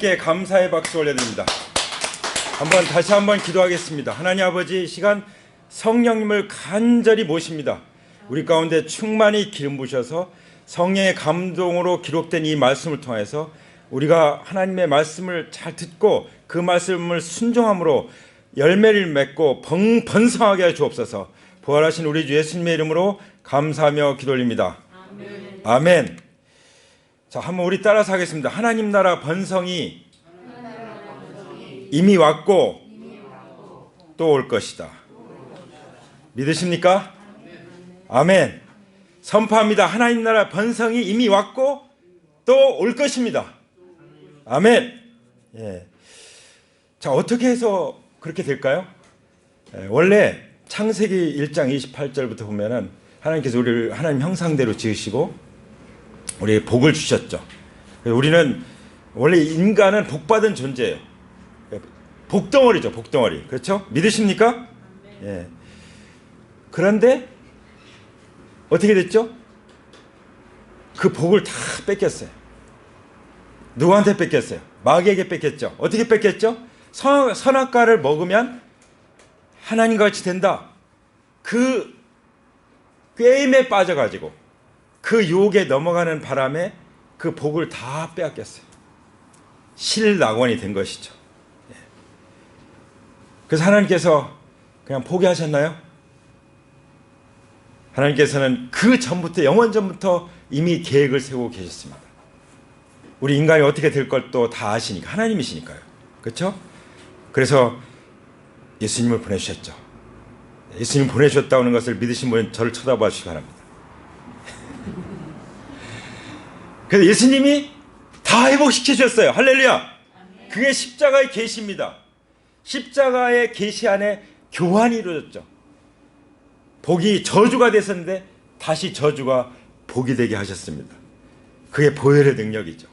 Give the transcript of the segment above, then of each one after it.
하나님께 감사의 박수 올려드립니다. 다시 한번 기도하겠습니다. 하나님 아버지, 이 시간 성령님을 간절히 모십니다. 우리 가운데 충만히 기름 부으셔서 성령의 감동으로 기록된 이 말씀을 통해서 우리가 하나님의 말씀을 잘 듣고 그 말씀을 순종함으로 열매를 맺고 번성하게 해 주옵소서. 부활하신 우리 주 예수님의 이름으로 감사하며 기도 올립니다. 아멘. 아멘. 자, 한번 우리 따라서 하겠습니다. 하나님 나라 번성이 이미 왔고 또 올 것이다. 믿으십니까? 아멘. 선포합니다. 하나님 나라 번성이 이미 왔고 또 올 것입니다. 아멘. 예. 자, 어떻게 해서 그렇게 될까요? 원래 창세기 1장 28절부터 보면은 하나님께서 우리를 하나님 형상대로 지으시고 우리에게 복을 주셨죠. 우리는 원래 인간은 복받은 존재예요. 복덩어리죠, 복덩어리. 그렇죠? 믿으십니까? 예. 그런데 어떻게 됐죠? 그 복을 다 뺏겼어요. 누구한테 뺏겼어요? 마귀에게 뺏겼죠. 어떻게 뺏겼죠? 선악과를 먹으면 하나님과 같이 된다. 그 게임에 빠져가지고 그 유혹에 넘어가는 바람에 그 복을 다 빼앗겼어요. 실낙원이 된 것이죠. 그래서 하나님께서 그냥 포기하셨나요? 하나님께서는 그 전부터, 영원 전부터 이미 계획을 세우고 계셨습니다. 우리 인간이 어떻게 될 것도 다 아시니까, 하나님이시니까요. 그렇죠? 그래서 예수님을 보내주셨죠. 예수님 보내주셨다는 것을 믿으신 분은 저를 쳐다봐 주시기 바랍니다. 그래서 예수님이 다 회복시켜 주셨어요. 할렐루야. 그게 십자가의 계시입니다. 십자가의 계시 안에 교환이 이루어졌죠. 복이 저주가 됐었는데 다시 저주가 복이 되게 하셨습니다. 그게 보혈의 능력이죠.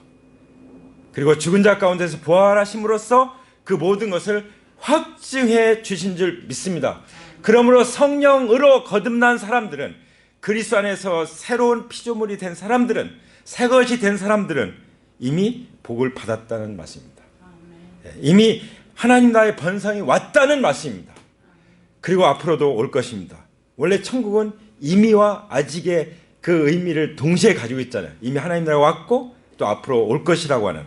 그리고 죽은 자 가운데서 부활하심으로써 그 모든 것을 확증해 주신 줄 믿습니다. 그러므로 성령으로 거듭난 사람들은, 그리스도 안에서 새로운 피조물이 된 사람들은, 새 것이 된 사람들은 이미 복을 받았다는 말씀입니다. 이미 하나님 나라의 번성이 왔다는 말씀입니다. 그리고 앞으로도 올 것입니다. 원래 천국은 이미와 아직의 그 의미를 동시에 가지고 있잖아요. 이미 하나님 나라가 왔고 또 앞으로 올 것이라고 하는.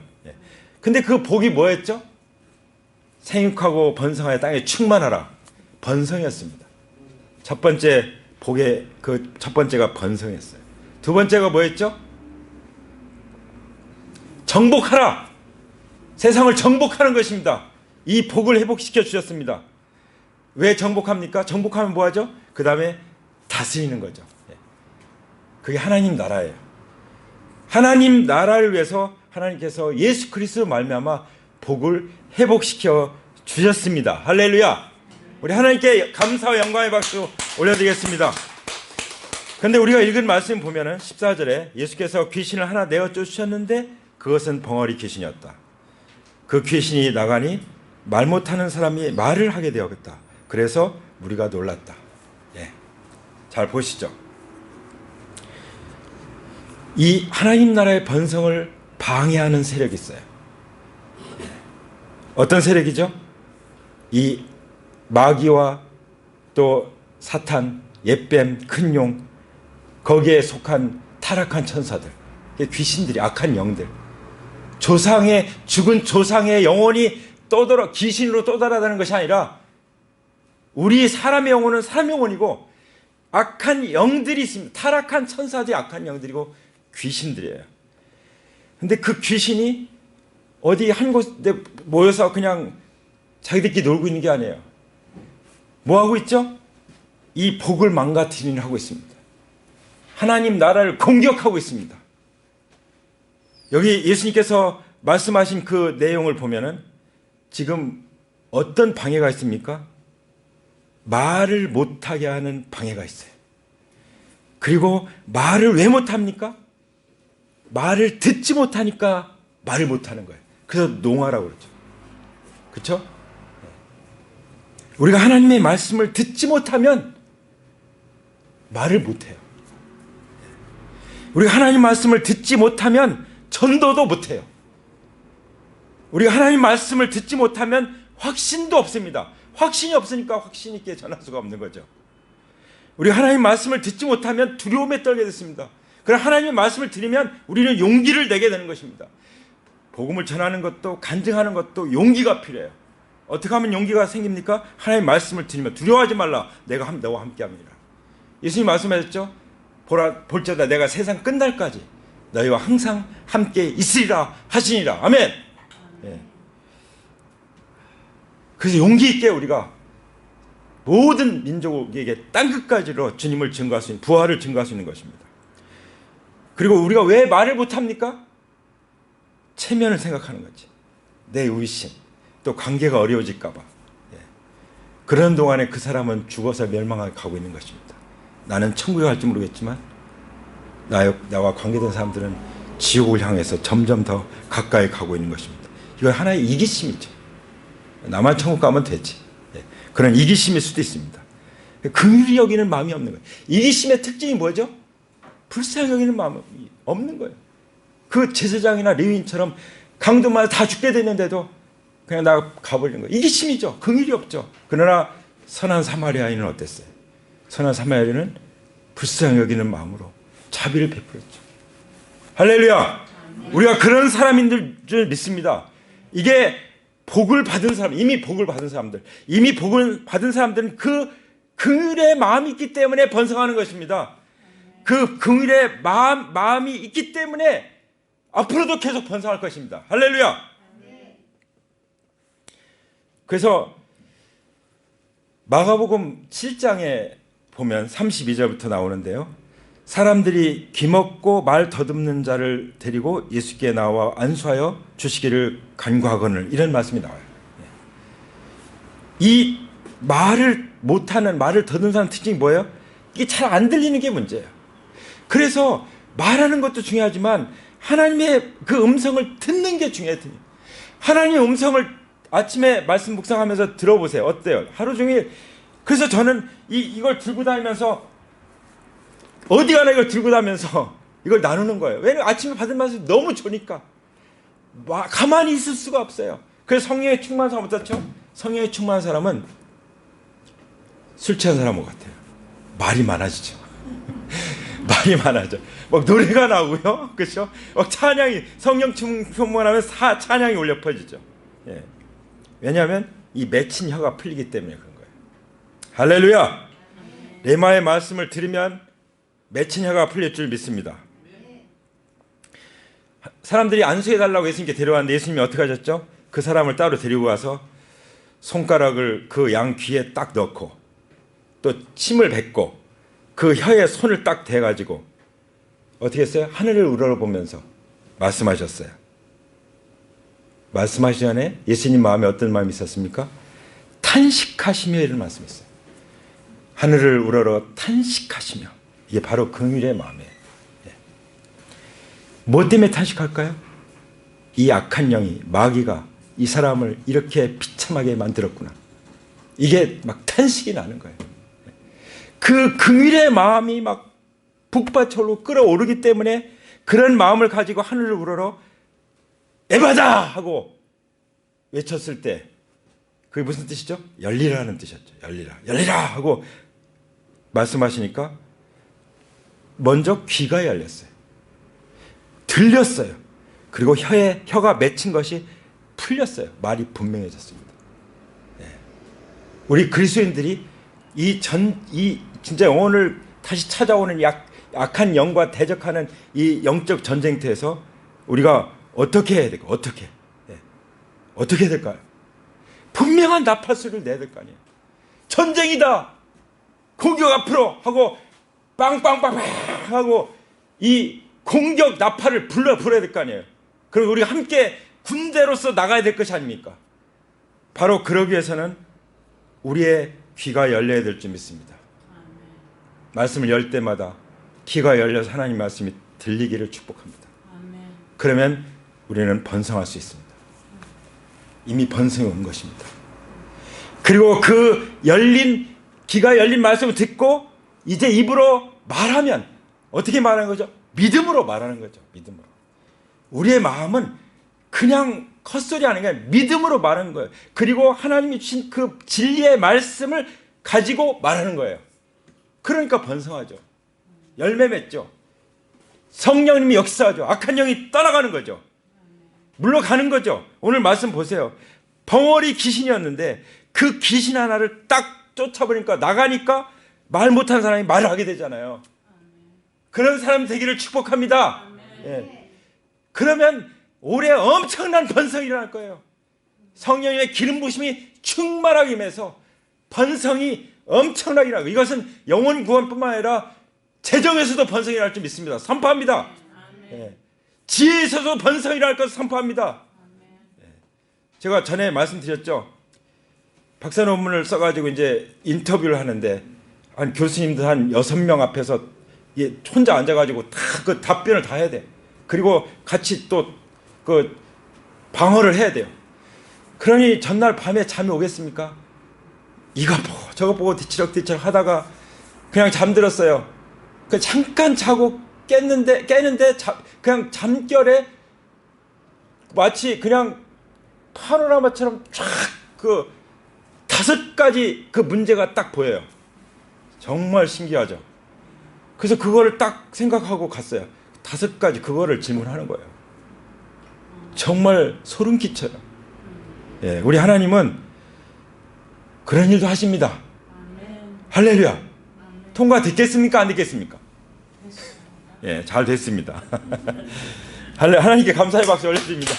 근데 그 복이 뭐였죠? 생육하고 번성하여 땅에 충만하라. 번성이었습니다. 첫 번째 복의 그 첫 번째가 번성이었어요. 두 번째가 뭐였죠? 정복하라. 세상을 정복하는 것입니다. 이 복을 회복시켜 주셨습니다. 왜 정복합니까? 정복하면 뭐하죠? 그 다음에 다스리는 거죠. 그게 하나님 나라예요. 하나님 나라를 위해서 하나님께서 예수 그리스도 말미암아 복을 회복시켜 주셨습니다. 할렐루야. 우리 하나님께 감사와 영광의 박수 올려드리겠습니다. 그런데 우리가 읽은 말씀 보면은 14절에 예수께서 귀신을 하나 내어 쫓으셨는데 그것은 벙어리 귀신이었다. 그 귀신이 나가니 말 못하는 사람이 말을 하게 되었다. 그래서 우리가 놀랐다. 예. 잘 보시죠. 이 하나님 나라의 번성을 방해하는 세력이 있어요. 어떤 세력이죠? 이 마귀와 또 사탄, 옛뱀, 큰 용, 거기에 속한 타락한 천사들, 귀신들이, 악한 영들, 죽은 조상의 영혼이 귀신으로 떠돌아다니는 것이 아니라 우리 사람의 영혼은 사람의 영혼이고 악한 영들이 있습니다. 타락한 천사들이 악한 영들이고 귀신들이에요. 근데 그 귀신이 어디 한 곳에 모여서 그냥 자기들끼리 놀고 있는 게 아니에요. 뭐 하고 있죠? 이 복을 망가뜨리는 하고 있습니다. 하나님 나라를 공격하고 있습니다. 여기 예수님께서 말씀하신 그 내용을 보면은 지금 어떤 방해가 있습니까? 말을 못하게 하는 방해가 있어요. 그리고 말을 왜 못합니까? 말을 듣지 못하니까 말을 못하는 거예요. 그래서 농하라고 그러죠. 그렇죠? 우리가 하나님의 말씀을 듣지 못하면 말을 못해요. 우리가 하나님 말씀을 듣지 못하면 전도도 못해요. 우리가 하나님 말씀을 듣지 못하면 확신도 없습니다. 확신이 없으니까 확신 있게 전할 수가 없는 거죠. 우리가 하나님 말씀을 듣지 못하면 두려움에 떨게 됐습니다. 그러나 하나님의 말씀을 들으면 우리는 용기를 내게 되는 것입니다. 복음을 전하는 것도 간증하는 것도 용기가 필요해요. 어떻게 하면 용기가 생깁니까? 하나님의 말씀을 들으면 두려워하지 말라. 내가 너와 함께합니다. 예수님 말씀하셨죠? 볼지어다 내가 세상 끝날까지 너희와 항상 함께 있으리라 하시니라. 아멘. 예. 그래서 용기 있게 우리가 모든 민족에게 땅끝까지로 주님을 증거할 수 있는, 부활을 증거할 수 있는 것입니다. 그리고 우리가 왜 말을 못합니까? 체면을 생각하는 거지. 내 의심, 또 관계가 어려워질까 봐. 예. 그런 동안에 그 사람은 죽어서 멸망하게 가고 있는 것입니다. 나는 천국에 갈지 모르겠지만 나와 관계된 사람들은 지옥을 향해서 점점 더 가까이 가고 있는 것입니다. 이건 하나의 이기심이죠. 나만 천국 가면 되지. 예. 그런 이기심일 수도 있습니다. 긍휼히 여기는 마음이 없는 거예요. 이기심의 특징이 뭐죠? 불쌍히 여기는 마음이 없는 거예요. 그 제사장이나 레위인처럼 강도마다 다 죽게 됐는데도 그냥 나 가버리는 거예요. 이기심이죠. 긍휼이 없죠. 그러나 선한 사마리아인은 어땠어요? 선한 사마리아인은 불쌍히 여기는 마음으로 자비를 베풀었죠. 할렐루야. 우리가 그런 사람인 줄 믿습니다. 이게 복을 받은 사람, 이미 복을 받은 사람들, 이미 복을 받은 사람들은 그 긍휼의 마음이 있기 때문에 번성하는 것입니다. 그 긍휼의 마음이 있기 때문에 앞으로도 계속 번성할 것입니다. 할렐루야. 그래서 마가복음 7장에 보면 32절부터 나오는데요. 사람들이 귀먹고 말 더듬는 자를 데리고 예수께 나와 안수하여 주시기를 간구하거늘, 이런 말씀이 나와요. 이 말을 못하는, 말을 더듬는 사람 특징이 뭐예요? 이게 잘 안 들리는 게 문제예요. 그래서 말하는 것도 중요하지만 하나님의 그 음성을 듣는 게 중요해요. 하나님의 음성을 아침에 말씀 묵상하면서 들어보세요. 어때요? 하루 종일. 그래서 저는 이걸 들고 다니면서 어디 가나 이걸 들고 다니면서 이걸 나누는 거예요. 왜냐면 아침에 받은 말씀이 너무 좋으니까 가만히 있을 수가 없어요. 그래서 성령에 충만한 사람 어떻죠? 성령에 충만한 사람은 술 취한 사람 같아요. 말이 많아지죠. 말이 많아져. 막 노래가 나오고요. 그렇죠? 막 찬양이, 성령 충만하면 찬양이 울려 퍼지죠. 예. 왜냐하면 이 맺힌 혀가 풀리기 때문에 그런 거예요. 할렐루야. 레마의 말씀을 들으면 맺힌 혀가 풀릴 줄 믿습니다. 사람들이 안수해달라고 예수님께 데려왔는데 예수님이 어떻게 하셨죠? 그 사람을 따로 데리고 가서 손가락을 그 양 귀에 딱 넣고 또 침을 뱉고 그 혀에 손을 딱 대가지고 어떻게 했어요? 하늘을 우러러보면서 말씀하셨어요. 말씀하시기 전에 예수님 마음에 어떤 마음이 있었습니까? 탄식하시며 이런 말씀했어요. 하늘을 우러러 탄식하시며. 이게 바로 긍휼의 마음이에요. 뭐 때문에 탄식할까요? 이 악한 영이, 마귀가 이 사람을 이렇게 비참하게 만들었구나. 이게 막 탄식이 나는 거예요. 그 긍휼의 마음이 막 북받쳐로 끌어오르기 때문에 그런 마음을 가지고 하늘을 우러러 에바다 하고 외쳤을 때 그게 무슨 뜻이죠? 열리라는 뜻이었죠. 열리라 하고 말씀하시니까 먼저 귀가 열렸어요. 들렸어요. 그리고 혀가 맺힌 것이 풀렸어요. 말이 분명해졌습니다. 네. 우리 그리스도인들이 이 진짜 영혼을 다시 찾아오는 약한 영과 대적하는 이 영적 전쟁터에서 우리가 어떻게 해야 될까? 어떻게 해야 될까요? 분명한 나팔소리를 내야 될 거 아니에요. 전쟁이다. 공격 앞으로 하고 빵빵빵빵 하고 이 공격 나팔을 불어야 될 거 아니에요. 그리고 우리가 함께 군대로서 나가야 될 것이 아닙니까? 바로 그러기 위해서는 우리의 귀가 열려야 될 줄 믿습니다. 말씀을 열 때마다 귀가 열려서 하나님 말씀이 들리기를 축복합니다. 그러면 우리는 번성할 수 있습니다. 이미 번성이 온 것입니다. 그리고 그 귀가 열린 말씀을 듣고 이제 입으로 말하면 어떻게 말하는 거죠? 믿음으로 말하는 거죠. 믿음으로. 우리의 마음은 그냥 헛소리 하는 게 아니라 믿음으로 말하는 거예요. 그리고 하나님이 주신 그 진리의 말씀을 가지고 말하는 거예요. 그러니까 번성하죠. 열매 맺죠. 성령님이 역사하죠. 악한 영이 떠나가는 거죠. 물러가는 거죠. 오늘 말씀 보세요. 벙어리 귀신이었는데 그 귀신 하나를 딱 쫓아버리니까 나가니까 말 못하는 사람이 말을 하게 되잖아요. 그런 사람 되기를 축복합니다. 예. 그러면 올해 엄청난 번성이 일어날 거예요. 성령님의 기름 부심이 충만하게 임해서 번성이 엄청나게 일어나고, 이것은 영혼 구원뿐만 아니라 재정에서도 번성이 일어날 줄 믿습니다. 선포합니다. 예. 지혜에서도 번성이 일어날 것을 선포합니다. 예. 제가 전에 말씀드렸죠. 박사 논문을 써가지고 이제 인터뷰를 하는데 한 교수님들 한 6명 앞에서 혼자 앉아가지고 다 그 답변을 다 해야 돼. 그리고 같이 또 그 방어를 해야 돼요. 그러니 전날 밤에 잠이 오겠습니까? 이거 보고 저거 보고 뒤치럭뒤치럭 하다가 그냥 잠들었어요. 그 잠깐 자고 깨는데 그냥 잠결에 마치 그냥 파노라마처럼 쫙 그 5가지 그 문제가 딱 보여요. 정말 신기하죠. 그래서 그거를 딱 생각하고 갔어요. 5가지 그거를 질문하는 거예요. 정말 소름 끼쳐요. 예, 우리 하나님은 그런 일도 하십니다. 할렐루야. 통과됐겠습니까? 안 됐겠습니까? 예, 잘 됐습니다. 하나님께 감사의 박수 올려드립니다.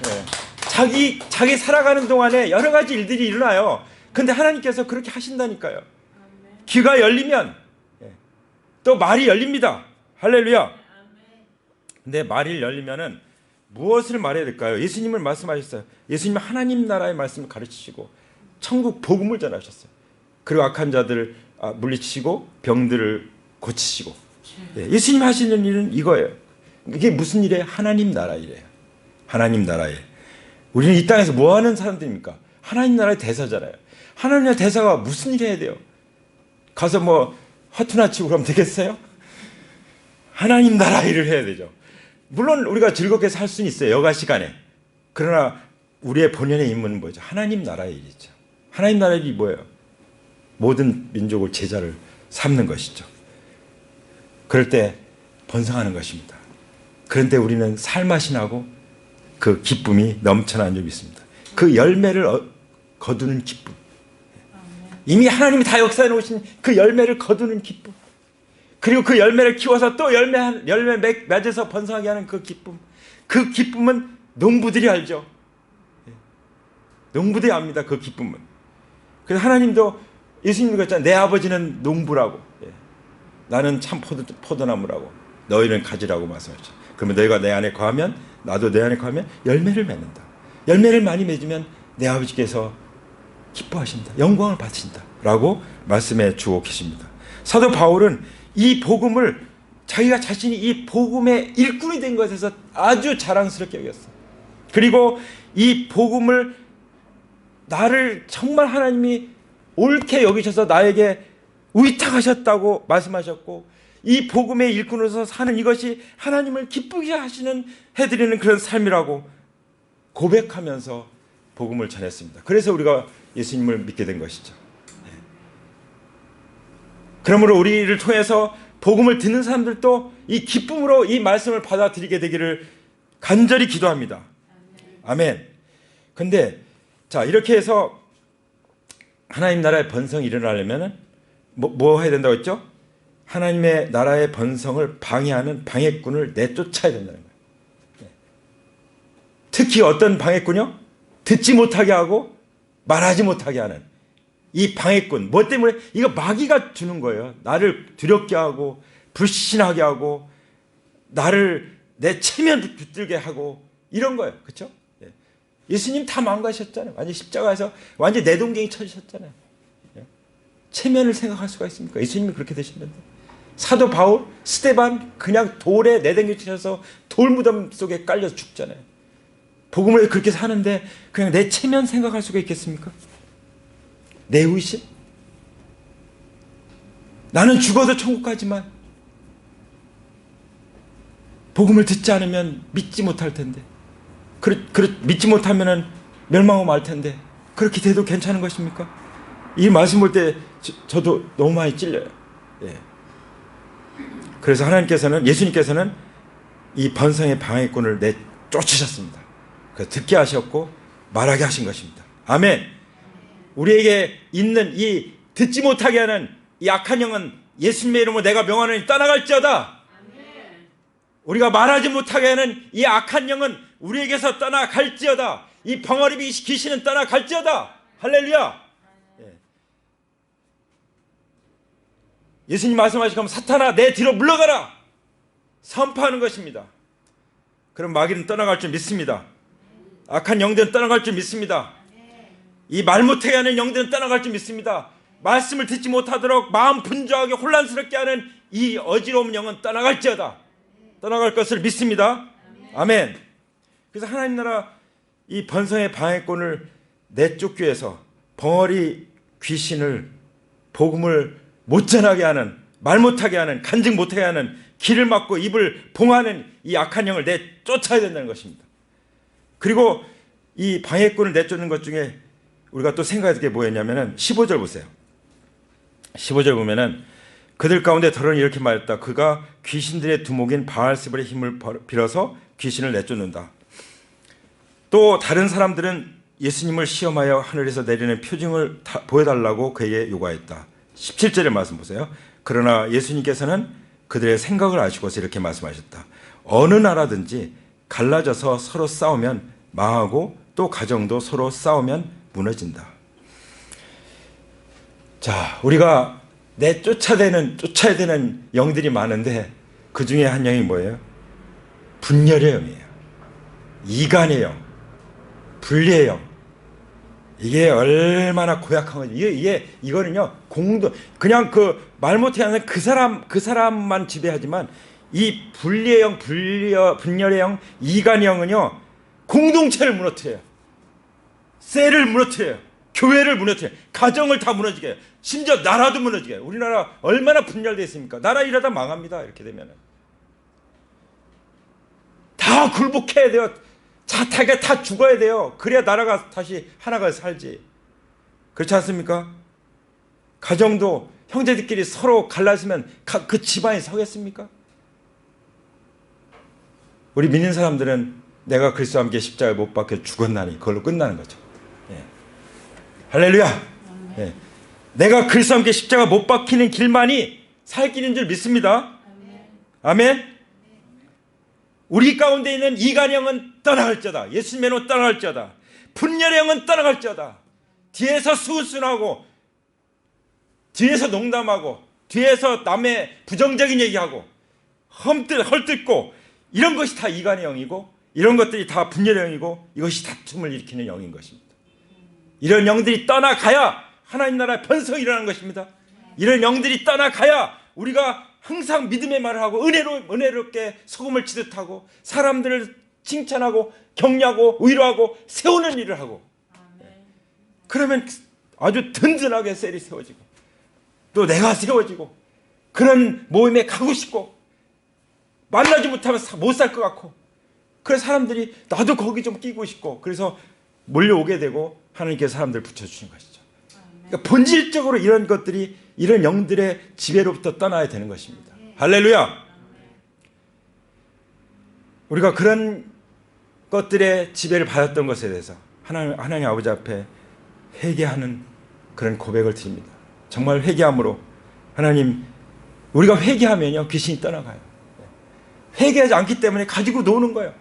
예, 자기 살아가는 동안에 여러 가지 일들이 일어나요. 근데 하나님께서 그렇게 하신다니까요. 귀가 열리면 또 말이 열립니다. 할렐루야. 근데 말이 열리면은 무엇을 말해야 될까요? 예수님을 말씀하셨어요. 예수님은 하나님 나라의 말씀을 가르치시고 천국 복음을 전하셨어요. 그리고 악한 자들을 물리치시고 병들을 고치시고. 예수님 하시는 일은 이거예요. 이게 무슨 일이에요? 하나님 나라 일이에요. 하나님 나라에. 우리는 이 땅에서 뭐 하는 사람들입니까? 하나님 나라의 대사잖아요. 하나님 나라의 대사가 무슨 일 해야 돼요? 가서 뭐 화투나 치고 그러면 되겠어요? 하나님 나라 일을 해야 되죠. 물론 우리가 즐겁게 살 수는 있어요. 여가 시간에. 그러나 우리의 본연의 임무는 뭐죠? 하나님 나라의 일이죠. 하나님 나라의 일이 뭐예요? 모든 민족을 제자를 삼는 것이죠. 그럴 때 번성하는 것입니다. 그런데 우리는 살맛이 나고 그 기쁨이 넘쳐나는 줄 믿습니다. 그 열매를 거두는 기쁨. 이미 하나님이 다 역사해 놓으신 그 열매를 거두는 기쁨. 그리고 그 열매를 키워서 또 열매 맺어서 번성하게 하는 그 기쁨. 그 기쁨은 농부들이 알죠. 농부들이 압니다. 그 기쁨은. 그래서 하나님도 예수님이 그랬잖아요. 내 아버지는 농부라고. 나는 참 포도나무라고. 너희는 가지라고 말씀하셨죠. 그러면 너희가 내 안에 거하면 나도 내 안에 거하면 열매를 맺는다. 열매를 많이 맺으면 내 아버지께서 기뻐하신다. 영광을 받으신다. 라고 말씀해 주고 계십니다. 사도 바울은 이 복음을 자기가 자신이 이 복음의 일꾼이 된 것에서 아주 자랑스럽게 여겼어요. 그리고 이 복음을 나를 정말 하나님이 옳게 여기셔서 나에게 위탁하셨다고 말씀하셨고, 이 복음의 일꾼으로서 사는 이것이 하나님을 기쁘게 하시는 해드리는 그런 삶이라고 고백하면서 복음을 전했습니다. 그래서 우리가 예수님을 믿게 된 것이죠. 그러므로 우리를 통해서 복음을 듣는 사람들도 이 기쁨으로 이 말씀을 받아들이게 되기를 간절히 기도합니다. 아멘. 근데 자, 이렇게 해서 하나님 나라의 번성이 일어나려면 뭐 해야 된다고 했죠? 하나님의 나라의 번성을 방해하는 방해꾼을 내쫓아야 된다는 거예요. 특히 어떤 방해꾼이요? 듣지 못하게 하고 말하지 못하게 하는 이 방해꾼. 뭐 때문에? 이거 마귀가 주는 거예요. 나를 두렵게 하고 불신하게 하고 나를 내 체면 붙들게 하고 이런 거예요. 그렇죠? 예수님 다 망가셨잖아요. 완전 십자가에서 완전 내동댕이 쳐주셨잖아요. 체면을 생각할 수가 있습니까? 예수님이 그렇게 되셨는데. 사도 바울, 스데반 그냥 돌에 내댕이 쳐서 돌무덤 속에 깔려서 죽잖아요. 복음을 그렇게 사는데 그냥 내 체면 생각할 수가 있겠습니까? 내 의심? 나는 죽어도 천국 가지만 복음을 듣지 않으면 믿지 못할 텐데. 믿지 못하면은 멸망하고 말 텐데 그렇게 돼도 괜찮은 것입니까? 이 말씀 볼 때 저도 너무 많이 찔려요. 예. 그래서 하나님께서는, 예수님께서는 이 번성의 방해꾼을 내쫓으셨습니다. 그래서 듣게 하셨고 말하게 하신 것입니다. 아멘. 우리에게 있는 이 듣지 못하게 하는 이 악한 영은 예수님의 이름으로 내가 명하노니 떠나갈지어다. 우리가 말하지 못하게 하는 이 악한 영은 우리에게서 떠나갈지어다. 이 벙어리 귀신은 떠나갈지어다. 할렐루야. 예수님 말씀하시면 사탄아 내 뒤로 물러가라 선포하는 것입니다. 그럼 마귀는 떠나갈 줄 믿습니다. 악한 영들은 떠나갈 줄 믿습니다. 이 말 못하게 하는 영들은 떠나갈 줄 믿습니다. 말씀을 듣지 못하도록 마음 분주하게 혼란스럽게 하는 이 어지러운 영은 떠나갈지어다. 떠나갈 것을 믿습니다. 아멘. 그래서 하나님 나라 이 번성의 방해꾼을 내쫓기 위해서 벙어리 귀신을 복음을 못 전하게 하는, 말 못하게 하는, 간증 못하게 하는, 귀를 막고 입을 봉하는 이 악한 영을 내쫓아야 된다는 것입니다. 그리고 이 방해꾼을 내쫓는 것 중에 우리가 또 생각할 게 뭐였냐면은 15절 보세요. 15절 보면은 그들 가운데 더러는 이렇게 말했다. 그가 귀신들의 두목인 바알세불의 힘을 빌어서 귀신을 내쫓는다. 또 다른 사람들은 예수님을 시험하여 하늘에서 내리는 표징을 보여달라고 그에게 요구하였다. 17절의 말씀 보세요. 그러나 예수님께서는 그들의 생각을 아시고서 이렇게 말씀하셨다. 어느 나라든지 갈라져서 서로 싸우면 망하고 또 가정도 서로 싸우면 무너진다. 자, 우리가 쫓아야 되는 영들이 많은데 그 중에 한 영이 뭐예요? 분열의 영이에요. 이간의 영, 분리의 영. 이게 얼마나 고약한 거지. 이거는요, 그냥 말 못해 하는 그 사람만 지배하지만 이 분리의 영, 분열의 영, 이간의 영은요, 공동체를 무너뜨려요. 셀을 무너뜨려요. 교회를 무너뜨려요. 가정을 다 무너지게 해요. 심지어 나라도 무너지게 해요. 우리나라 얼마나 분열되어 있습니까? 나라 이러다 망합니다. 이렇게 되면은. 다 굴복해야 돼요. 자타가 다 죽어야 돼요. 그래야 나라가 다시 하나가 살지. 그렇지 않습니까? 가정도 형제들끼리 서로 갈라지면 그 집안이 서겠습니까? 우리 믿는 사람들은 내가 그리스도와 함께 십자가에 못 박혀 죽었나니 그걸로 끝나는 거죠. 예. 할렐루야. 예. 내가 그리스도와 함께 십자가 못 박히는 길만이 살 길인 줄 믿습니다. 아멘. 우리 가운데 있는 이간의 영은 떠나갈지어다. 예수님의 이름으로 떠나갈지어다. 분열의 영은 떠나갈지어다. 뒤에서 수순하고 뒤에서 농담하고 뒤에서 남의 부정적인 얘기하고 헐뜯고 이런 것이 다 이간의 영이고 이런 것들이 다 분열의 영이고 이것이 다툼을 일으키는 영인 것입니다. 이런 영들이 떠나가야 하나님 나라의 번성이 일어나는 것입니다. 이런 영들이 떠나가야 우리가 항상 믿음의 말을 하고 은혜롭게 소금을 치듯 하고 사람들을 칭찬하고 격려하고 위로하고 세우는 일을 하고 그러면 아주 든든하게 셀이 세워지고 또 내가 세워지고 그런 모임에 가고 싶고 만나지 못하면 못 살 것 같고 그래서 사람들이 나도 거기 좀 끼고 싶고 그래서 몰려오게 되고 하나님께서 사람들을 붙여주시는 것이죠. 그러니까 본질적으로 이런 것들이 이런 영들의 지배로부터 떠나야 되는 것입니다. 할렐루야. 우리가 그런 것들의 지배를 받았던 것에 대해서 하나님 아버지 앞에 회개하는 그런 고백을 드립니다. 정말 회개함으로 하나님 우리가 회개하면요 귀신이 떠나가요. 회개하지 않기 때문에 가지고 노는 거예요.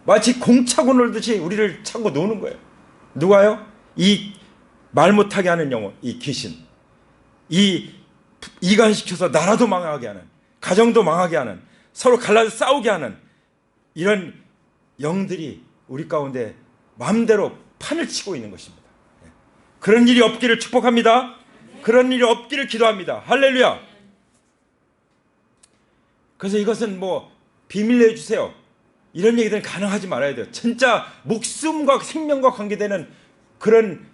마치 공 차고 놀듯이 우리를 차고 노는 거예요. 누가요? 이 말 못하게 하는 영혼, 이 귀신, 이 이간시켜서 나라도 망하게 하는, 가정도 망하게 하는, 서로 갈라서 싸우게 하는 이런 영들이 우리 가운데 마음대로 판을 치고 있는 것입니다. 그런 일이 없기를 축복합니다. 그런 일이 없기를 기도합니다. 할렐루야. 그래서 이것은 뭐 비밀로 해주세요. 이런 얘기들은 가능하지 말아야 돼요. 진짜 목숨과 생명과 관계되는 그런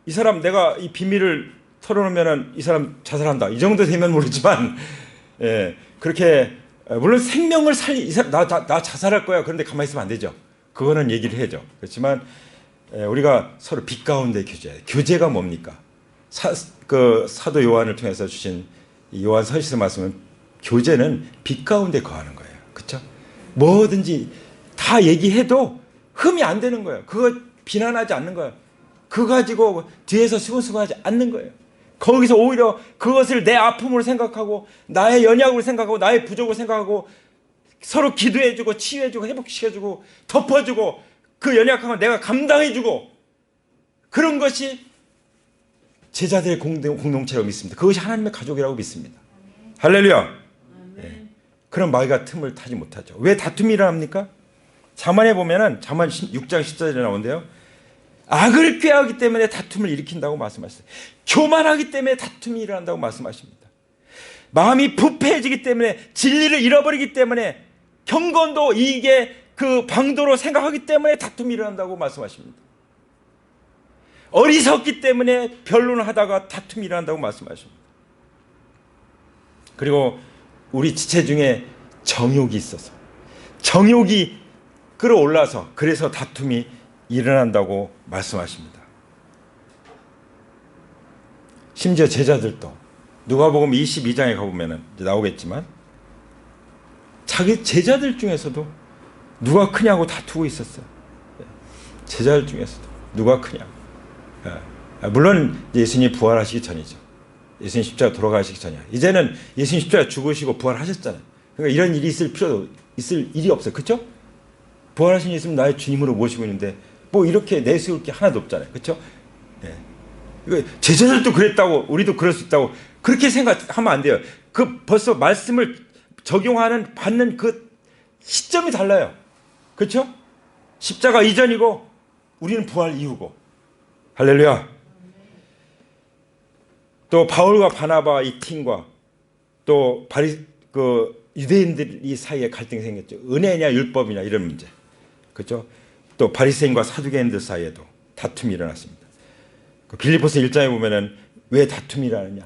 이 사람 내가 이 비밀을 털어놓으면 이 사람 자살한다. 이 정도 되면 모르지만 그렇게 물론 생명을 이 사람 나 자살할 거야. 그런데 가만히 있으면 안 되죠. 그거는 얘기를 해죠. 그렇지만 우리가 서로 빛 가운데 교제해요. 교제가 뭡니까? 사도 요한을 통해서 주신 이 요한 서신의 말씀은 교제는 빛 가운데 거하는 거예요. 그렇죠? 뭐든지 다 얘기해도 흠이 안 되는 거예요. 그거 비난하지 않는 거예요. 그거 가지고 뒤에서 수근수근하지 않는 거예요. 거기서 오히려 그것을 내 아픔으로 생각하고 나의 연약으로 생각하고 나의 부족으로 생각하고 서로 기도해주고 치유해주고 회복시켜주고 덮어주고 그 연약함을 내가 감당해주고 그런 것이 제자들의 공동체라고 믿습니다. 그것이 하나님의 가족이라고 믿습니다. 할렐루야. 네. 그런 마귀가 틈을 타지 못하죠. 왜 다툼이 일어납니까? 잠언에 보면은 잠언 6장 10절에 나오는데요. 악을 꾀하기 때문에 다툼을 일으킨다고 말씀하셨어요. 교만하기 때문에 다툼이 일어난다고 말씀하십니다. 마음이 부패해지기 때문에 진리를 잃어버리기 때문에 경건도 이게 그 방도로 생각하기 때문에 다툼이 일어난다고 말씀하십니다. 어리석기 때문에 변론하다가 다툼이 일어난다고 말씀하십니다. 그리고 우리 지체 중에 정욕이 있어서 정욕이 끌어올라서 그래서 다툼이 일어난다고 말씀하십니다. 심지어 제자들도 누가복음 22장에 가보면 나오겠지만 자기 제자들 중에서도 누가 크냐고 다투고 있었어요. 제자들 중에서도 누가 크냐. 물론 예수님이 부활하시기 전이죠. 예수님 십자가 돌아가시기 전이야. 이제는 예수님 십자가 죽으시고 부활하셨잖아요. 그러니까 이런 일이 있을 일이 없어요. 그렇죠? 부활하신 예수님 나의 주님으로 모시고 있는데 뭐 이렇게 내세울 게 하나도 없잖아요. 그렇죠? 예. 제자들도 그랬다고 우리도 그럴 수 있다고 그렇게 생각하면 안 돼요. 그 벌써 말씀을 적용하는 받는 그 시점이 달라요. 그렇죠? 십자가 이전이고 우리는 부활 이후고. 할렐루야. 또 바울과 바나바 이 팀과 또 유대인들이 사이에 갈등이 생겼죠. 은혜냐 율법이냐 이런 문제. 그렇죠? 또 바리새인과 사두개인들 사이에도 다툼이 일어났습니다. 빌립보서 1장에 보면은 왜 다툼이 일어나느냐?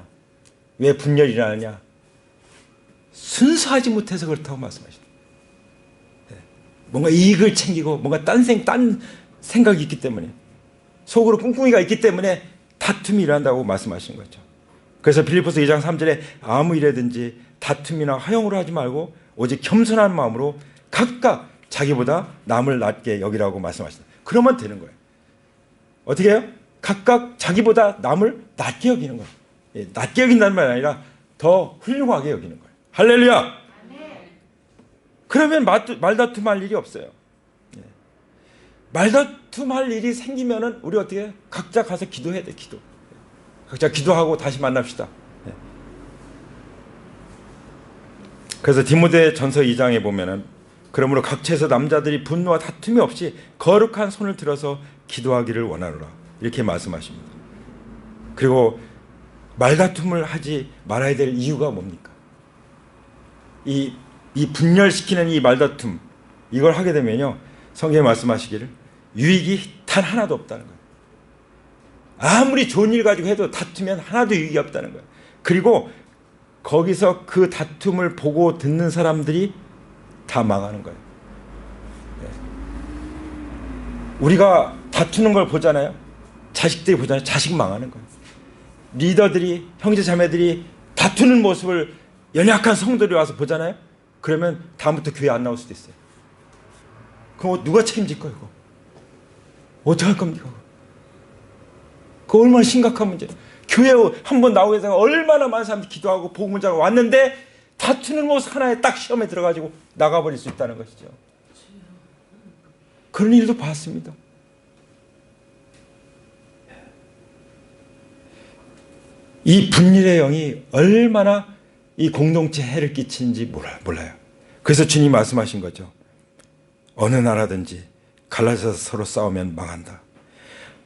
왜 분열이 일어나느냐? 순수하지 못해서 그렇다고 말씀하십니다. 뭔가 이익을 챙기고 뭔가 딴 생각이 있기 때문에 속으로 꿍꿍이가 있기 때문에 다툼이 일어난다고 말씀하시는 거죠. 그래서 빌립보서 2장 3절에 아무 일에든지 다툼이나 화형으로 하지 말고 오직 겸손한 마음으로 각각 자기보다 남을 낮게 여기라고 말씀하신다. 그러면 되는 거예요. 어떻게 해요? 각각 자기보다 남을 낮게 여기는 거예요. 낮게 여긴다는 말이 아니라 더 훌륭하게 여기는 거예요. 할렐루야. 그러면 말다툼할 일이 없어요. 말다툼할 일이 생기면은 우리 어떻게 해요? 각자 가서 기도해야 돼. 기도. 각자 기도하고 다시 만납시다. 그래서 디모데전서 2장에 보면은 그러므로 각처에서 남자들이 분노와 다툼이 없이 거룩한 손을 들어서 기도하기를 원하노라 이렇게 말씀하십니다. 그리고 말다툼을 하지 말아야 될 이유가 뭡니까? 이 분열시키는 이 말다툼 이걸 하게 되면요 성경에 말씀하시기를 유익이 단 하나도 없다는 거예요. 아무리 좋은 일 가지고 해도 다투면 하나도 유익이 없다는 거예요. 그리고 거기서 그 다툼을 보고 듣는 사람들이 다 망하는 거예요. 우리가 다투는 걸 보잖아요. 자식들이 보잖아요. 자식 망하는 거예요. 리더들이 형제 자매들이 다투는 모습을 연약한 성도들이 와서 보잖아요. 그러면 다음부터 교회 안 나올 수도 있어요. 그럼 누가 책임질 거예요? 이거? 어떻게 할 겁니까? 그거 얼마나 심각한 문제예요. 교회 한번 나오게 되면 얼마나 많은 사람들이 기도하고 복음을 전하고 왔는데 다투는 모습 하나에 딱 시험에 들어가지고 나가버릴 수 있다는 것이죠. 그런 일도 봤습니다. 이 분열의 영이 얼마나 이 공동체에 해를 끼치는지 몰라요. 그래서 주님 말씀하신 거죠. 어느 나라든지 갈라져서 서로 싸우면 망한다.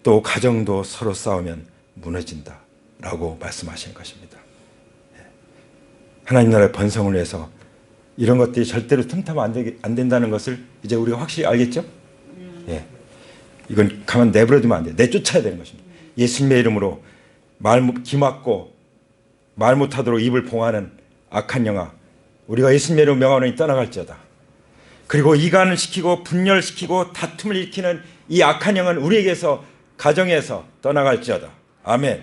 또 가정도 서로 싸우면 무너진다. 라고 말씀하신 것입니다. 하나님 나라의 번성을 위해서 이런 것들이 절대로 틈타면 안 된다는 것을 이제 우리가 확실히 알겠죠? 예. 이건 가만 내버려두면 안 돼요. 내쫓아야 되는 것입니다. 예수님의 이름으로 기막고 말 못하도록 입을 봉하는 악한 영아 우리가 예수님의 이름으로 명하노니 떠나갈지어다. 그리고 이간을 시키고 분열시키고 다툼을 일으키는 이 악한 영은 우리에게서 가정에서 떠나갈지어다. 아멘.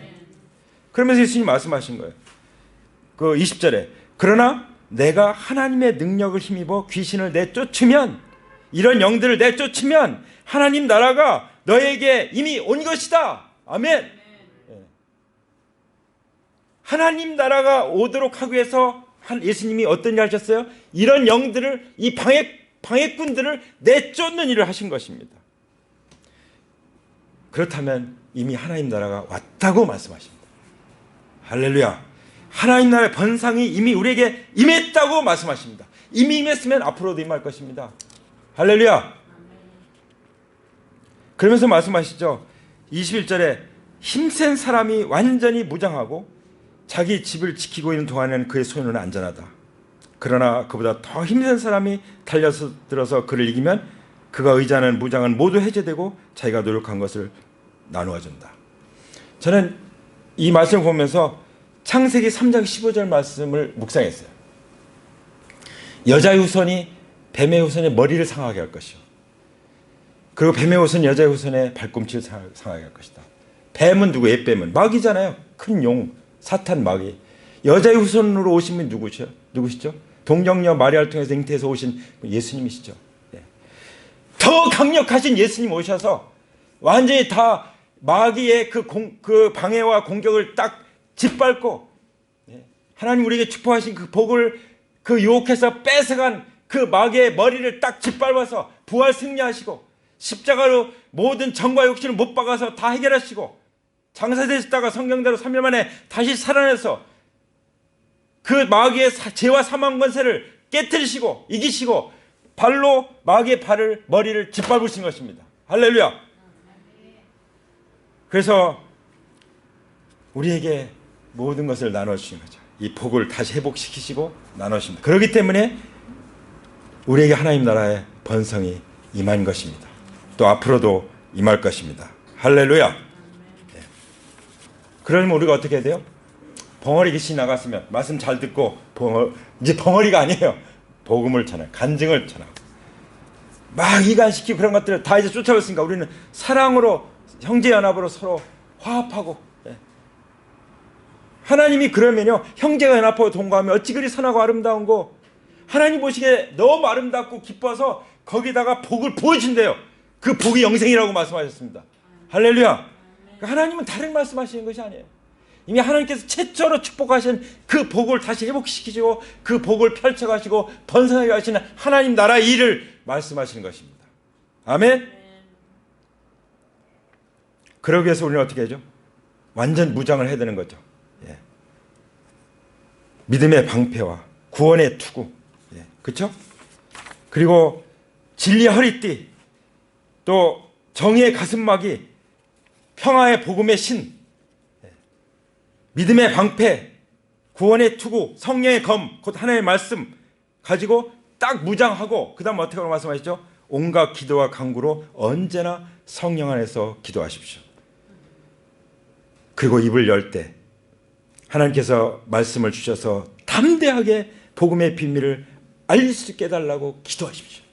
그러면서 예수님 말씀하신 거예요. 그 20절에 그러나 내가 하나님의 능력을 힘입어 귀신을 내쫓으면, 이런 영들을 내쫓으면 하나님 나라가 너에게 이미 온 것이다. 아멘. 하나님 나라가 오도록 하기 위해서 예수님이 어떤 일을 하셨어요? 이런 영들을, 이 방해꾼들을 내쫓는 일을 하신 것입니다. 그렇다면 이미 하나님 나라가 왔다고 말씀하십니다. 할렐루야. 하나님 나라의 번성이 이미 우리에게 임했다고 말씀하십니다. 이미 임했으면 앞으로도 임할 것입니다. 할렐루야. 그러면서 말씀하시죠. 21절에 힘센 사람이 완전히 무장하고 자기 집을 지키고 있는 동안에는 그의 소유는 안전하다. 그러나 그보다 더 힘센 사람이 달려들어서 그를 이기면 그가 의지하는 무장은 모두 해제되고 자기가 노력한 것을 나누어 준다. 저는 이 말씀을 보면서 창세기 3장 15절 말씀을 묵상했어요. 여자의 후손이 뱀의 후손의 머리를 상하게 할 것이요, 그리고 뱀의 후손이 여자의 후손의 발꿈치를 상하게 할 것이다. 뱀은 누구예요? 뱀은 마귀잖아요. 큰 용, 사탄 마귀. 여자의 후손으로 오신 분이 누구시죠? 동정녀 마리아를 통해서 잉태해서 오신 예수님이시죠. 더 강력하신 예수님 오셔서 완전히 다 마귀의 그 방해와 공격을 딱 짓밟고, 하나님 우리에게 축복하신 그 복을 그 유혹해서 뺏어간 그 마귀의 머리를 딱 짓밟아서 부활 승리하시고, 십자가로 모든 정과 욕심을 못 박아서 다 해결하시고, 장사되셨다가 성경대로 3일 만에 다시 살아내서 그 마귀의 죄와 사망 권세를 깨뜨리시고 이기시고 발로 마귀의 머리를 짓밟으신 것입니다. 할렐루야. 그래서 우리에게 모든 것을 나눠주신 거죠. 이 복을 다시 회복시키시고 나눠주십니다. 그렇기 때문에 우리에게 하나님 나라의 번성이 임한 것입니다. 또 앞으로도 임할 것입니다. 할렐루야. 그러면 우리가 어떻게 해야 돼요? 벙어리 귀신이 나갔으면 말씀 잘 듣고 이제 벙어리가 아니에요. 복음을 전하고 간증을 전하고 막 이간시키고 그런 것들을 다 이제 쫓아왔으니까 우리는 사랑으로 형제연합으로 서로 화합하고, 하나님이 그러면요 형제가 연합하고 동거하면 어찌 그리 선하고 아름다운 거, 하나님 보시기에 너무 아름답고 기뻐서 거기다가 복을 부어준대요. 그 복이 영생이라고 말씀하셨습니다. 할렐루야. 하나님은 다른 말씀하시는 것이 아니에요. 이미 하나님께서 최초로 축복하신 그 복을 다시 회복시키시고 그 복을 펼쳐가시고 번성하게 하시는 하나님 나라의 일을 말씀하시는 것입니다. 아멘. 그러기 위해서 우리는 어떻게 하죠? 완전 무장을 해야 되는 거죠. 믿음의 방패와 구원의 투구, 그렇죠? 그리고 진리의 허리띠, 또 정의의 가슴막이, 평화의 복음의 신, 믿음의 방패, 구원의 투구, 성령의 검, 곧 하나님의 말씀 가지고 딱 무장하고, 그 다음 어떻게 말씀하시죠? 온갖 기도와 간구로 언제나 성령 안에서 기도하십시오. 그리고 입을 열 때 하나님께서 말씀을 주셔서 담대하게 복음의 비밀을 알릴 수 있게 해달라고 기도하십시오.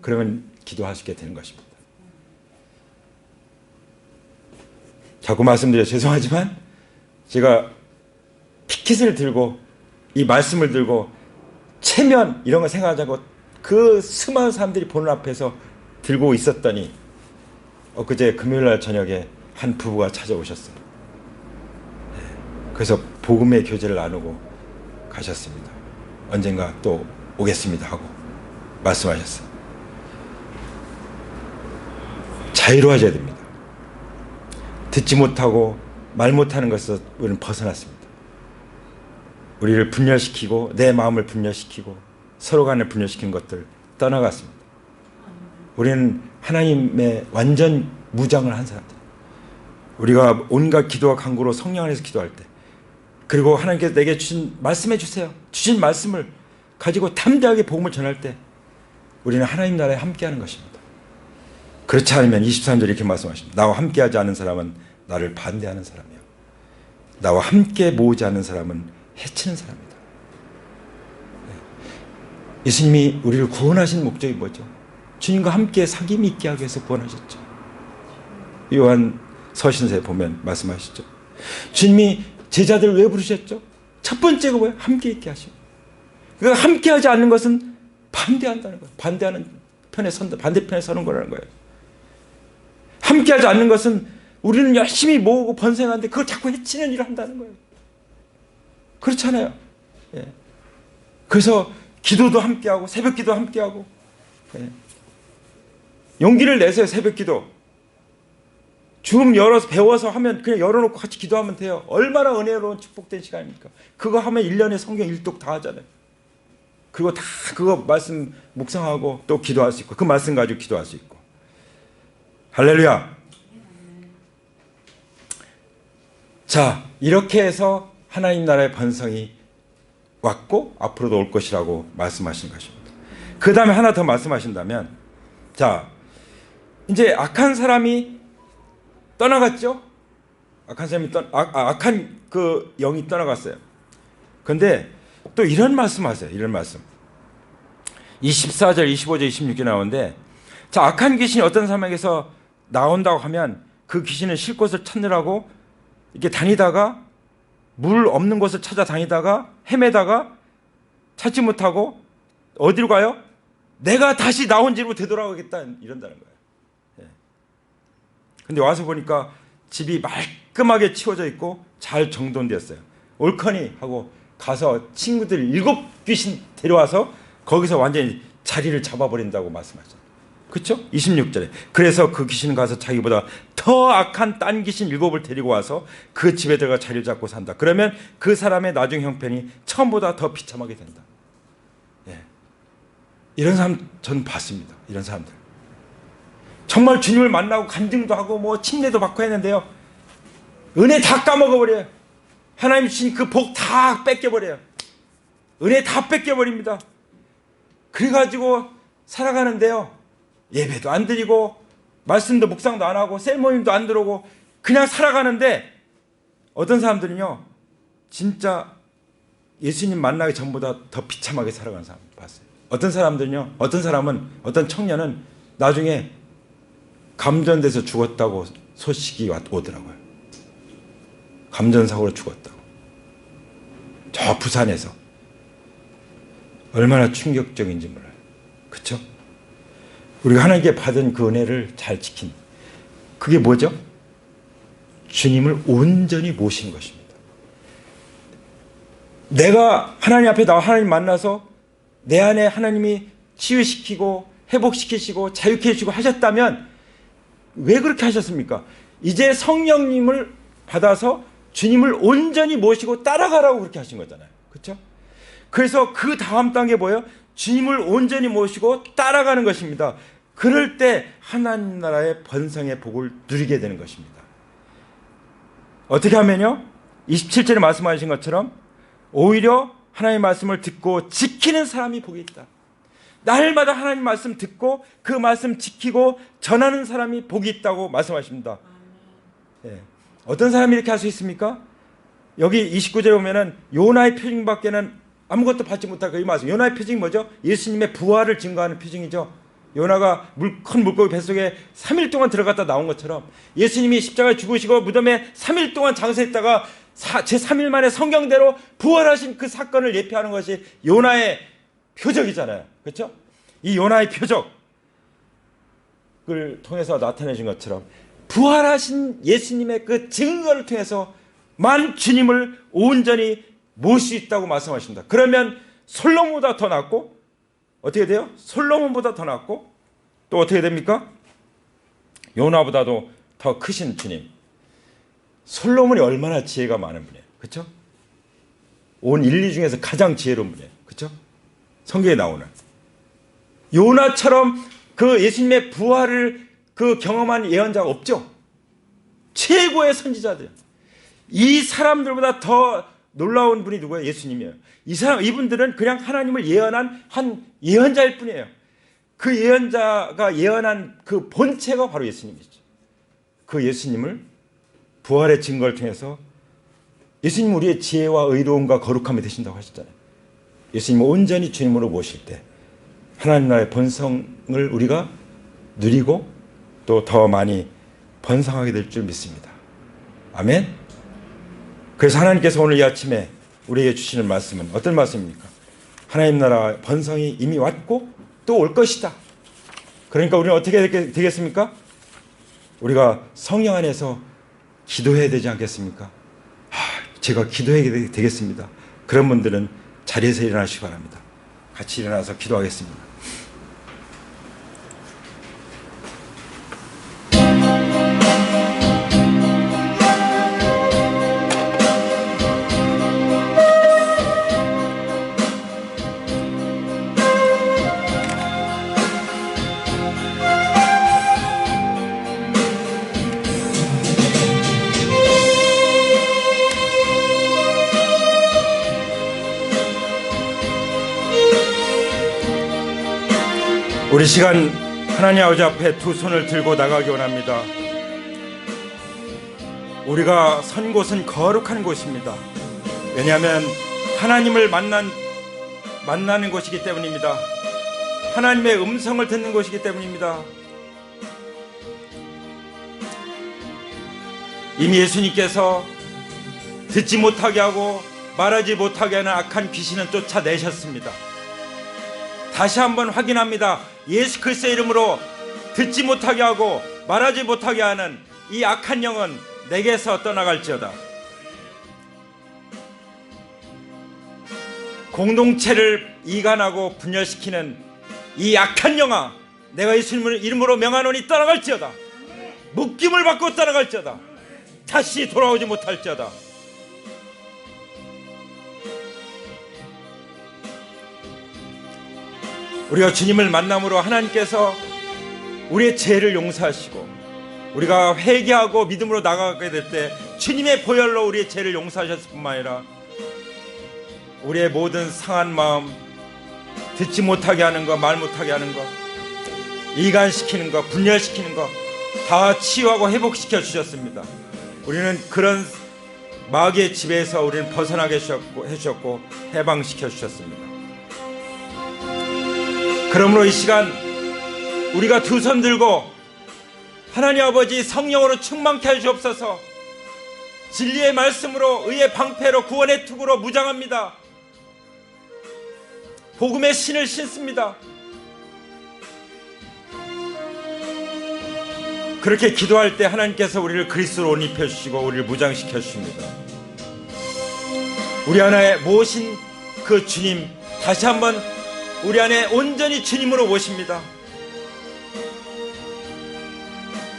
그러면 기도하시게 되는 것입니다. 자꾸 말씀드려 죄송하지만 제가 피켓을 들고 이 말씀을 들고 체면 이런 거 생각하자고 그 수많은 사람들이 보는 앞에서 들고 있었더니 엊그제 금요일날 저녁에 한 부부가 찾아오셨어요. 그래서 복음의 교제를 나누고 가셨습니다. 언젠가 또 오겠습니다 하고 말씀하셨어요. 자유로워져야 됩니다. 듣지 못하고 말 못하는 것에서 우리는 벗어났습니다. 우리를 분열시키고 내 마음을 분열시키고 서로 간에 분열시킨 것들 떠나갔습니다. 우리는 하나님의 완전 무장을 한 사람들. 우리가 온갖 기도와 간구로 성령 안에서 기도할 때, 그리고 하나님께서 내게 주신 말씀해 주세요. 주신 말씀을 가지고 담대하게 복음을 전할 때 우리는 하나님 나라에 함께하는 것입니다. 그렇지 않으면 23절 이렇게 말씀하십니다. 나와 함께하지 않은 사람은 나를 반대하는 사람이요, 나와 함께 모으지 않는 사람은 해치는 사람이다. 예수님이 우리를 구원하신 목적이 뭐죠? 주님과 함께 사귐이 있게 하기 위해서 구원하셨죠. 요한 서신서에 보면 말씀하시죠. 주님이 제자들을 왜 부르셨죠? 첫 번째가 뭐예요? 함께 있게 하시고. 그러니까 함께 하지 않는 것은 반대한다는 거예요. 반대하는 편에 선다, 반대편에 서는 거라는 거예요. 함께 하지 않는 것은 우리는 열심히 모으고 번성하는데 그걸 자꾸 해치는 일을 한다는 거예요. 그렇잖아요. 예. 그래서 기도도 함께하고 새벽기도 함께하고, 예. 용기를 내세요. 새벽기도 줌 열어서 배워서 하면 그냥 열어놓고 같이 기도하면 돼요. 얼마나 은혜로운 축복된 시간입니까? 그거 하면 1년에 성경 1독 다 하잖아요. 그리고 다 그거 말씀 묵상하고 또 기도할 수 있고 그 말씀 가지고 기도할 수 있고. 할렐루야. 자, 이렇게 해서 하나님 나라의 번성이 왔고 앞으로도 올 것이라고 말씀하신 것입니다. 그 다음에 하나 더 말씀하신다면, 자, 이제 악한 사람이 떠나갔죠? 악한 사람이 악한 그 영이 떠나갔어요. 그런데 또 이런 말씀하세요. 이런 말씀. 24절, 25절, 26절 나오는데, 자, 악한 귀신이 어떤 사람에게서 나온다고 하면 그 귀신은 쉴 곳을 찾느라고 이렇게 다니다가 물 없는 곳을 찾아 다니다가 헤매다가 찾지 못하고 어디로 가요? 내가 다시 나온 집으로 되돌아가겠다 이런다는 거예요. 근데 와서 보니까 집이 말끔하게 치워져 있고 잘 정돈되었어요. 옳거니 하고 가서 친구들 7 귀신 데려와서 거기서 완전히 자리를 잡아버린다고 말씀하셨어요. 그렇죠? 26절에 그래서 그 귀신은 가서 자기보다 더 악한 딴 귀신 7을 데리고 와서 그 집에 들어가 자리를 잡고 산다. 그러면 그 사람의 나중 형편이 처음보다 더 비참하게 된다. 예. 이런 사람 전 봤습니다. 이런 사람들 정말 주님을 만나고 간증도 하고 뭐 침례도 받고 했는데요, 은혜 다 까먹어버려요. 하나님 주신 그 복 다 뺏겨버려요. 은혜 다 뺏겨버립니다. 그래가지고 살아가는데요, 예배도 안 드리고 말씀도 묵상도 안 하고 셀모임도 안 들어오고 그냥 살아가는데, 어떤 사람들은요 진짜 예수님 만나기 전보다 더 비참하게 살아가는 사람 봤어요. 어떤 사람들은요, 어떤 사람은, 어떤 청년은 나중에 감전돼서 죽었다고 소식이 오더라고요. 감전사고로 죽었다고. 저 부산에서. 얼마나 충격적인지 몰라요. 그렇죠? 우리가 하나님께 받은 그 은혜를 잘 지킨, 그게 뭐죠? 주님을 온전히 모신 것입니다. 내가 하나님 앞에 나와 하나님 만나서 내 안에 하나님이 치유시키고 회복시키시고 자유케 해주시고 하셨다면 왜 그렇게 하셨습니까? 이제 성령님을 받아서 주님을 온전히 모시고 따라가라고 그렇게 하신 거잖아요. 그렇죠? 그래서 그 다음 단계 뭐예요? 주님을 온전히 모시고 따라가는 것입니다. 그럴 때 하나님 나라의 번성의 복을 누리게 되는 것입니다. 어떻게 하면요? 27절에 말씀하신 것처럼 오히려 하나님의 말씀을 듣고 지키는 사람이 복이 있다. 날마다 하나님 말씀 듣고 그 말씀 지키고 전하는 사람이 복이 있다고 말씀하십니다. 예. 어떤 사람이 이렇게 할 수 있습니까? 여기 29절에 보면은 요나의 표징밖에는 아무것도 받지 못할 그 이 말씀. 요나의 표징이 뭐죠? 예수님의 부활을 증거하는 표징이죠. 요나가 큰 물고기 뱃속에 3일 동안 들어갔다 나온 것처럼 예수님이 십자가에 죽으시고 무덤에 3일 동안 장사했다가 제3일 만에 성경대로 부활하신 그 사건을 예표하는 것이 요나의 표적이잖아요. 그렇죠? 이 요나의 표적을 통해서 나타내신 것처럼 부활하신 예수님의 그 증거를 통해서 만 주님을 온전히 모실 수 있다고 말씀하십니다. 그러면 솔로몬보다 더 낫고 어떻게 돼요? 솔로몬보다 더 낫고 또 어떻게 됩니까? 요나보다도 더 크신 주님. 솔로몬이 얼마나 지혜가 많은 분이에요. 그렇죠? 온 인류 중에서 가장 지혜로운 분이에요. 그렇죠? 성경에 나오는 요나처럼 그 예수님의 부활을 그 경험한 예언자가 없죠. 최고의 선지자들. 이 사람들보다 더 놀라운 분이 누구예요? 예수님이에요. 이분들은 그냥 하나님을 예언한 한 예언자일 뿐이에요. 그 예언자가 예언한 그 본체가 바로 예수님이죠. 그 예수님을 부활의 증거를 통해서 예수님 우리의 지혜와 의로움과 거룩함이 되신다고 하셨잖아요. 예수님을 온전히 주님으로 모실 때 하나님 나라의 번성을 우리가 누리고 또 더 많이 번성하게 될 줄 믿습니다. 아멘. 그래서 하나님께서 오늘 이 아침에 우리에게 주시는 말씀은 어떤 말씀입니까? 하나님 나라 번성이 이미 왔고 또 올 것이다. 그러니까 우리는 어떻게 되겠습니까? 우리가 성령 안에서 기도해야 되지 않겠습니까? 제가 기도해야 되겠습니다. 그런 분들은 자리에서 일어나시기 바랍니다. 같이 일어나서 기도하겠습니다. 우리 시간 하나님 아버지 앞에 두 손을 들고 나가기 원합니다. 우리가 선 곳은 거룩한 곳입니다. 왜냐하면 하나님을 만나는 곳이기 때문입니다. 하나님의 음성을 듣는 곳이기 때문입니다. 이미 예수님께서 듣지 못하게 하고 말하지 못하게 하는 악한 귀신은 쫓아내셨습니다. 다시 한번 확인합니다. 예수 그리스도의 이름으로 듣지 못하게 하고 말하지 못하게 하는 이 악한 영은 내게서 떠나갈지어다. 공동체를 이간하고 분열시키는 이 악한 영아, 내가 예수님의 이름으로 명하노니 떠나갈지어다. 묶임을 받고 떠나갈지어다. 다시 돌아오지 못할지어다. 우리가 주님을 만남으로 하나님께서 우리의 죄를 용서하시고 우리가 회개하고 믿음으로 나가게 될 때 주님의 보혈로 우리의 죄를 용서하셨을 뿐만 아니라 우리의 모든 상한 마음, 듣지 못하게 하는 것, 말 못하게 하는 것, 이간시키는 것, 분열시키는 것 다 치유하고 회복시켜 주셨습니다. 우리는 그런 마귀의 지배에서 우리는 벗어나게 해주셨고 해방시켜 주셨습니다. 그러므로 이 시간 우리가 두 손 들고 하나님 아버지 성령으로 충만케 해 주옵소서. 진리의 말씀으로 의의 방패로 구원의 투구로 무장합니다. 복음의 신을 신습니다. 그렇게 기도할 때 하나님께서 우리를 그리스도로 옷 입혀주시고 우리를 무장시켜 주십니다. 우리 안에 모신 그 주님 다시 한번 우리 안에 온전히 주님으로 모십니다.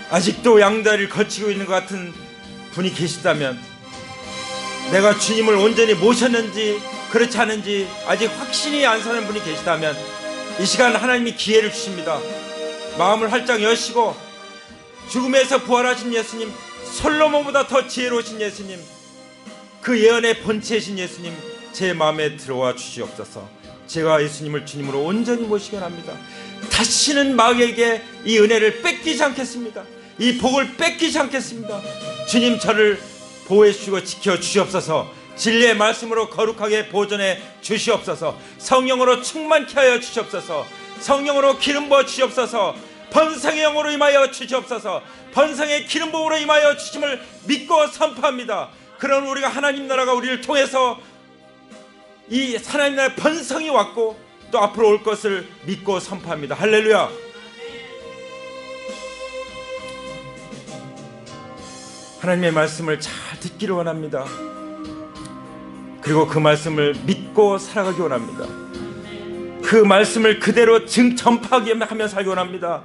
아직도 양다리를 거치고 있는 것 같은 분이 계시다면, 내가 주님을 온전히 모셨는지 그렇지 않은지 아직 확신이 안 서는 분이 계시다면 이 시간 하나님이 기회를 주십니다. 마음을 활짝 여시고 죽음에서 부활하신 예수님, 솔로몬보다 더 지혜로우신 예수님, 그 예언의 본체이신 예수님, 제 마음에 들어와 주시옵소서. 제가 예수님을 주님으로 온전히 모시게 합니다. 다시는 마귀에게 이 은혜를 뺏기지 않겠습니다. 이 복을 뺏기지 않겠습니다. 주님, 저를 보호해 주시고 지켜 주시옵소서. 진리의 말씀으로 거룩하게 보존해 주시옵소서. 성령으로 충만케 하여 주시옵소서. 성령으로 기름 부어 주시옵소서. 번성의 영으로 임하여 주시옵소서. 번성의 기름 부음으로 임하여 주심을 믿고 선포합니다. 그런 우리가 하나님 나라가 우리를 통해서 이 하나님 나라의 번성이 왔고 또 앞으로 올 것을 믿고 선포합니다. 할렐루야. 하나님의 말씀을 잘 듣기를 원합니다. 그리고 그 말씀을 믿고 살아가기 원합니다. 그 말씀을 그대로 전파하며 살기 원합니다.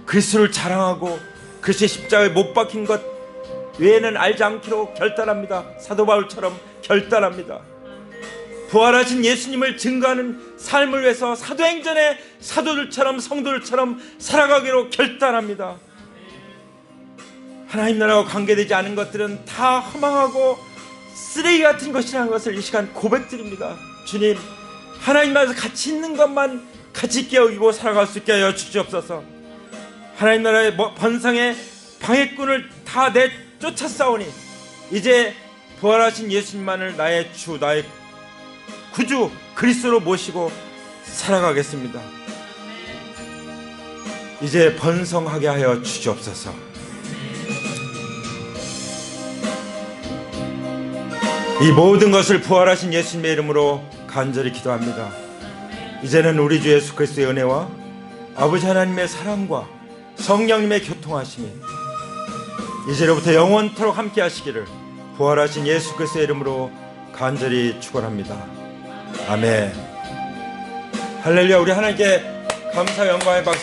그리스도를 자랑하고 그리스도의 십자가에 못 박힌 것 외에는 알지 않기로 결단합니다. 사도 바울처럼 결단합니다. 부활하신 예수님을 증거하는 삶을 위해서 사도행전의 사도들처럼 성도들처럼 살아가기로 결단합니다. 하나님 나라와 관계되지 않은 것들은 다 허망하고 쓰레기 같은 것이라는 것을 이 시간 고백드립니다. 주님, 하나님 나라에서 가치 있는 것만 가치 있게 여기고 살아갈 수 있게 하여 주시옵소서. 하나님 나라의 번성의 방해꾼을 다 내쫓아 싸우니 이제 부활하신 예수님만을 나의 주, 나의 구주 그리스도로 모시고 살아가겠습니다. 이제 번성하게 하여 주시옵소서. 이 모든 것을 부활하신 예수님의 이름으로 간절히 기도합니다. 이제는 우리 주 예수 그리스도의 은혜와 아버지 하나님의 사랑과 성령님의 교통하심이 이제로부터 영원토록 함께 하시기를 부활하신 예수 그리스도의 이름으로 간절히 축원합니다. 아멘. 할렐루야. 우리 하나님께 감사 영광의 박수